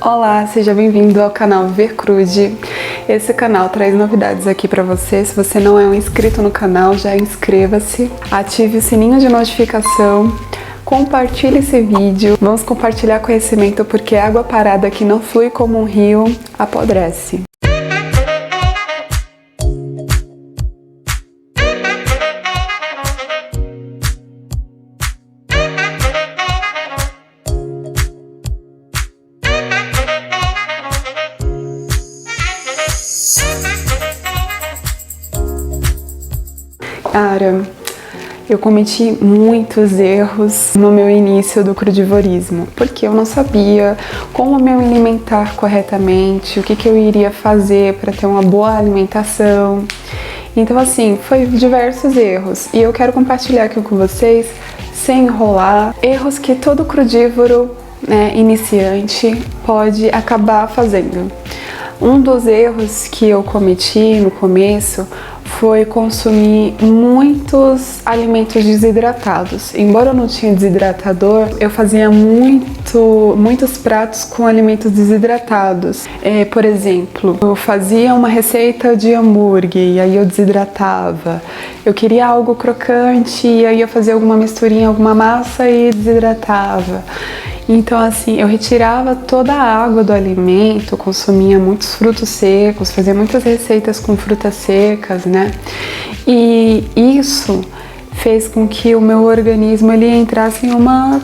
Olá, seja bem-vindo ao canal Viver Crude. Esse canal traz novidades aqui para você. Se você não é um inscrito no canal, já inscreva-se, ative o sininho de notificação, compartilhe esse vídeo. Vamos compartilhar conhecimento porque água parada que não flui como um rio apodrece. Cara, eu cometi muitos erros no meu início do crudivorismo, porque eu não sabia como me alimentar corretamente, o que eu iria fazer para ter uma boa alimentação. Então, assim, foi diversos erros e eu quero compartilhar aqui com vocês, sem enrolar, erros que todo crudívoro, iniciante pode acabar fazendo. Um dos erros que eu cometi no começo foi consumir muitos alimentos desidratados. Embora eu não tinha desidratador, eu fazia muitos pratos com alimentos desidratados. Por exemplo, eu fazia uma receita de hambúrguer e aí eu desidratava. Eu queria algo crocante e aí eu fazia alguma misturinha, alguma massa e desidratava. Então, assim, eu retirava toda a água do alimento, consumia muitos frutos secos, fazia muitas receitas com frutas secas, né? E isso fez com que o meu organismo ele entrasse em uma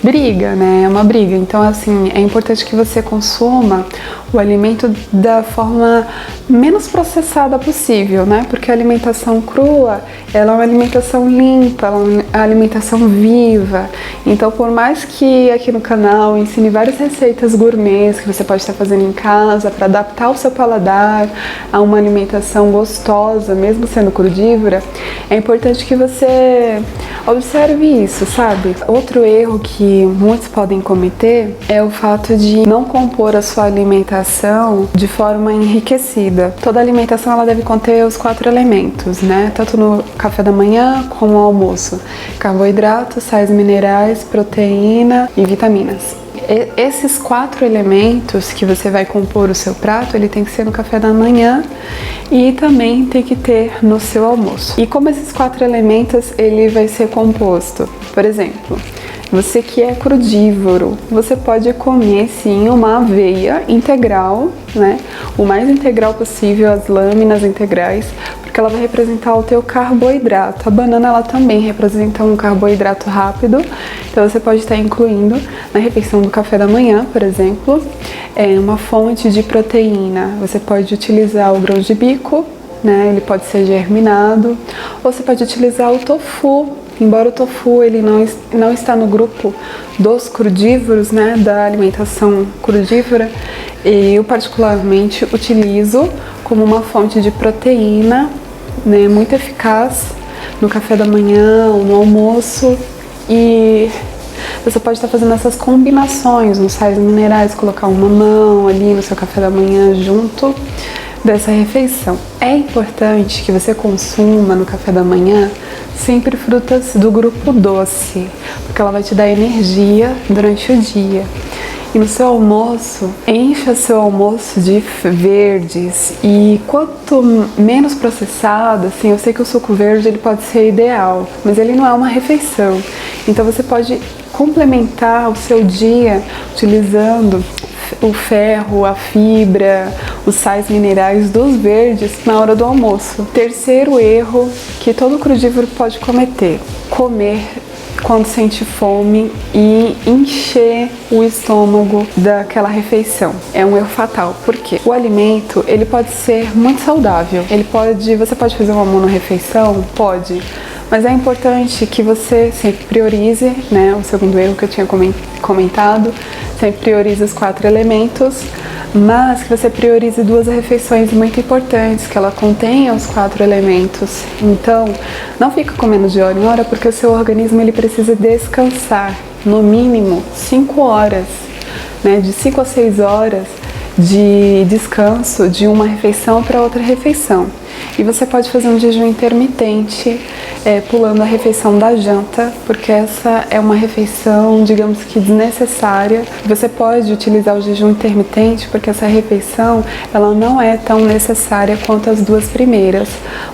briga, né? Uma briga. Então, assim, é importante que você consuma o alimento da forma menos processada possível, né? Porque a alimentação crua, ela é uma alimentação limpa, ela é uma alimentação viva. Então, por mais que aqui no canal eu ensine várias receitas gourmets que você pode estar fazendo em casa para adaptar o seu paladar a uma alimentação gostosa, mesmo sendo crudívora, é importante que você observe isso, sabe? Outro erro que muitos podem cometer é o fato de não compor a sua alimentação de forma enriquecida. Toda alimentação ela deve conter os 4 elementos, né? Tanto no café da manhã como no almoço: carboidratos, sais minerais, proteína e vitaminas. Esses 4 elementos que você vai compor o seu prato, ele tem que ser no café da manhã e também tem que ter no seu almoço. E como esses 4 elementos ele vai ser composto? Por exemplo, você que é crudívoro, você pode comer sim uma aveia integral, né? O mais integral possível, as lâminas integrais, porque ela vai representar o teu carboidrato. A banana ela também representa um carboidrato rápido, então você pode estar incluindo na refeição do café da manhã, por exemplo, uma fonte de proteína. Você pode utilizar o grão de bico, né? Ele pode ser germinado, ou você pode utilizar o tofu. Embora o tofu ele não está no grupo dos crudívoros, né, da alimentação crudívora, eu particularmente utilizo como uma fonte de proteína, né, muito eficaz no café da manhã ou no almoço. E você pode estar fazendo essas combinações nos sais minerais, colocar um mamão ali no seu café da manhã junto dessa refeição. É importante que você consuma no café da manhã sempre frutas do grupo doce, porque ela vai te dar energia durante o dia. E no seu almoço, encha seu almoço de verdes, e quanto menos processado, assim, eu sei que o suco verde ele pode ser ideal, mas ele não é uma refeição. Então você pode complementar o seu dia utilizando o ferro, a fibra, os sais minerais dos verdes na hora do almoço. Terceiro erro que todo crudívoro pode cometer: comer quando sente fome e encher o estômago daquela refeição. É um erro fatal, porque o alimento ele pode ser muito saudável. Você pode fazer uma monorrefeição? Pode. Mas é importante que você sempre priorize, né? O segundo erro que eu tinha comentado, sempre priorize os 4 elementos, mas que você priorize 2 refeições muito importantes, que ela contenha os 4 elementos. Então, não fica comendo de hora em hora, porque o seu organismo ele precisa descansar, no mínimo 5 horas, né? De 5 a 6 horas de descanso de uma refeição para outra refeição. E você pode fazer um jejum intermitente, pulando a refeição da janta, porque essa é uma refeição, digamos que desnecessária. Você pode utilizar o jejum intermitente, porque essa refeição ela não é tão necessária quanto as duas primeiras,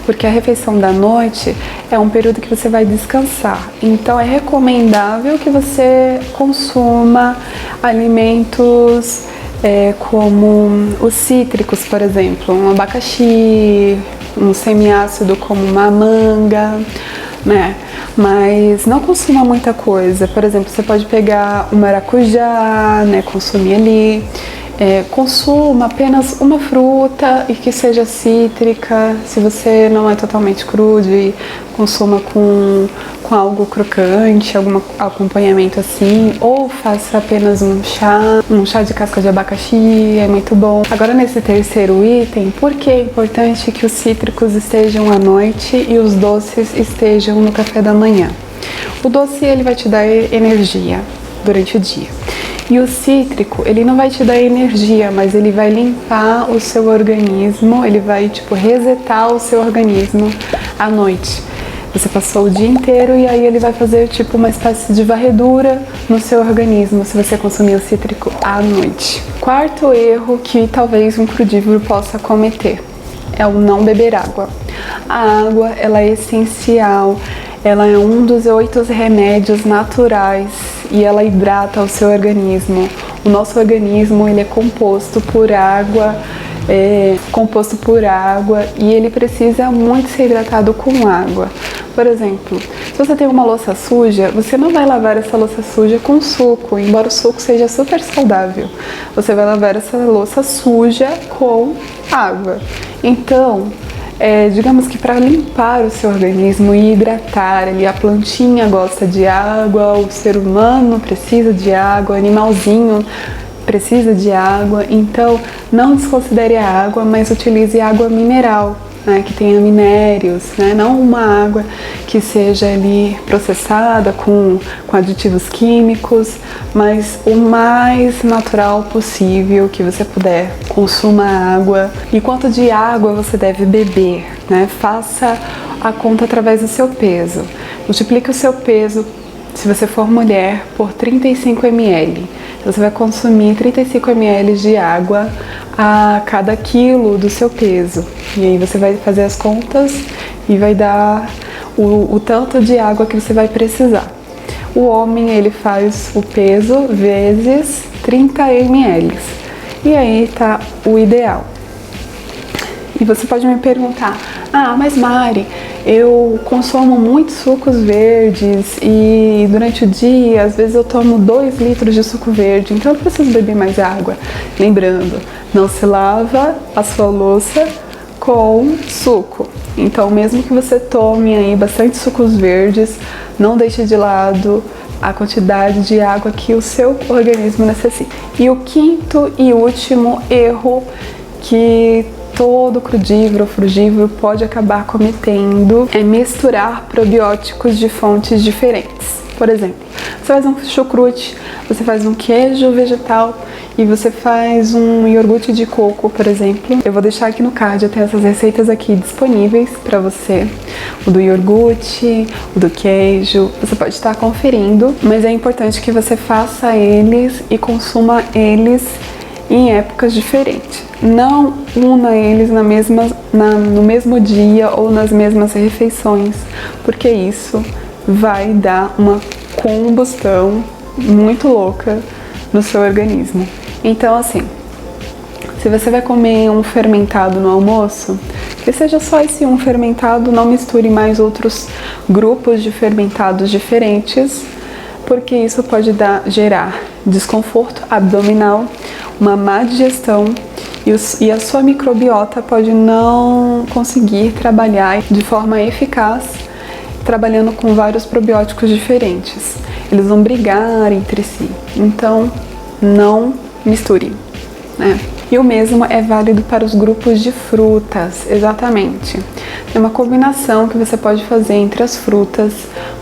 porque a refeição da noite é um período que você vai descansar. Então é recomendável que você consuma alimentos como os cítricos, por exemplo, um abacaxi, um semiácido como uma manga, né? Mas não consuma muita coisa. Por exemplo, você pode pegar um maracujá, né? Consumir ali. Consuma apenas uma fruta e que seja cítrica. Se você não é totalmente crude, consuma com algo crocante, algum acompanhamento assim, ou faça apenas um chá de casca de abacaxi, é muito bom. Agora nesse terceiro item, por que é importante que os cítricos estejam à noite e os doces estejam no café da manhã? O doce ele vai te dar energia durante o dia. E o cítrico, ele não vai te dar energia, mas ele vai limpar o seu organismo, ele vai, resetar o seu organismo à noite. Você passou o dia inteiro e aí ele vai fazer, uma espécie de varredura no seu organismo, se você consumir o cítrico à noite. Quarto erro que talvez um crudívoro possa cometer é o não beber água. A água, ela é essencial. Ela é um dos 8 remédios naturais e ela hidrata o seu organismo. O nosso organismo ele é composto por água e ele precisa muito ser hidratado com água. Por exemplo, se você tem uma louça suja, você não vai lavar essa louça suja com suco, embora o suco seja super saudável. Você vai lavar essa louça suja com água. Então, digamos que para limpar o seu organismo e hidratar, a plantinha gosta de água, o ser humano precisa de água, o animalzinho precisa de água, então não desconsidere a água, mas utilize água mineral, né, que tenha minérios, né, não uma água que seja ali processada com aditivos químicos, mas o mais natural possível que você puder. Consuma água. E quanto de água você deve beber, né? Faça a conta através do seu peso. Multiplique o seu peso, se você for mulher, por 35 ml. Você vai consumir 35 ml de água a cada quilo do seu peso. E aí você vai fazer as contas e vai dar o tanto de água que você vai precisar. O homem, ele faz o peso vezes 30 ml. E aí tá o ideal. E você pode me perguntar, mas Mari, eu consumo muitos sucos verdes e durante o dia, às vezes eu tomo 2 litros de suco verde, então eu preciso beber mais água. Lembrando, não se lava a sua louça com suco. Então, mesmo que você tome aí bastante sucos verdes, não deixe de lado a quantidade de água que o seu organismo necessita. E o quinto e último erro que todo crudívoro ou frugívoro pode acabar cometendo é misturar probióticos de fontes diferentes. Por exemplo, você faz um chucrute, você faz um queijo vegetal e você faz um iogurte de coco, por exemplo. Eu vou deixar aqui no card, eu tenho essas receitas aqui disponíveis para você. O do iogurte, o do queijo, você pode estar conferindo, mas é importante que você faça eles e consuma eles em épocas diferentes. Não una eles no mesmo dia ou nas mesmas refeições, porque isso vai dar uma combustão muito louca no seu organismo. Então, assim, se você vai comer um fermentado no almoço, que seja só esse um fermentado, não misture mais outros grupos de fermentados diferentes, porque isso pode gerar desconforto abdominal, uma má digestão e a sua microbiota pode não conseguir trabalhar de forma eficaz trabalhando com vários probióticos diferentes. Eles vão brigar entre si, então não misture, né? E o mesmo é válido para os grupos de frutas, exatamente. É uma combinação que você pode fazer entre as frutas,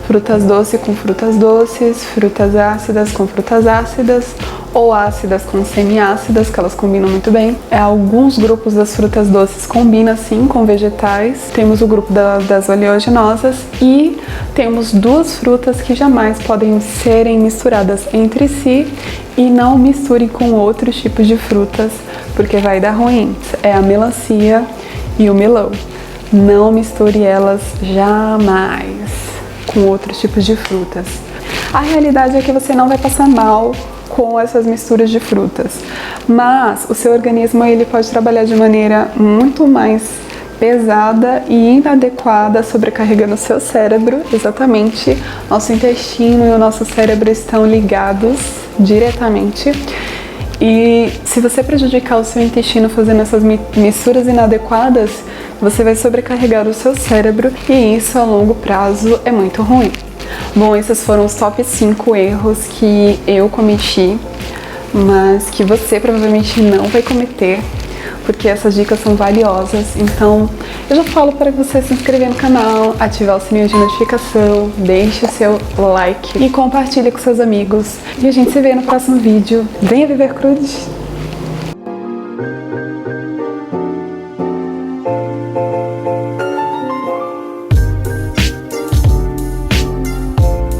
frutas doces com frutas doces, frutas ácidas com frutas ácidas, ou ácidas com semiácidas, que elas combinam muito bem. Alguns grupos das frutas doces combinam sim com vegetais. Temos o grupo das oleaginosas e temos duas frutas que jamais podem serem misturadas entre si e não misturem com outros tipos de frutas, porque vai dar ruim. É a melancia e o melão. Não misture elas jamais com outros tipos de frutas. A realidade é que você não vai passar mal com essas misturas de frutas, mas o seu organismo ele pode trabalhar de maneira muito mais pesada e inadequada, sobrecarregando o seu cérebro. Exatamente, nosso intestino e o nosso cérebro estão ligados diretamente. E se você prejudicar o seu intestino fazendo essas misturas inadequadas, você vai sobrecarregar o seu cérebro e isso a longo prazo é muito ruim. Bom, esses foram os top 5 erros que eu cometi, mas que você provavelmente não vai cometer, porque essas dicas são valiosas. Então, eu já falo para você se inscrever no canal, ativar o sininho de notificação, deixe o seu like e compartilhe com seus amigos. E a gente se vê no próximo vídeo. Venha viver crudes!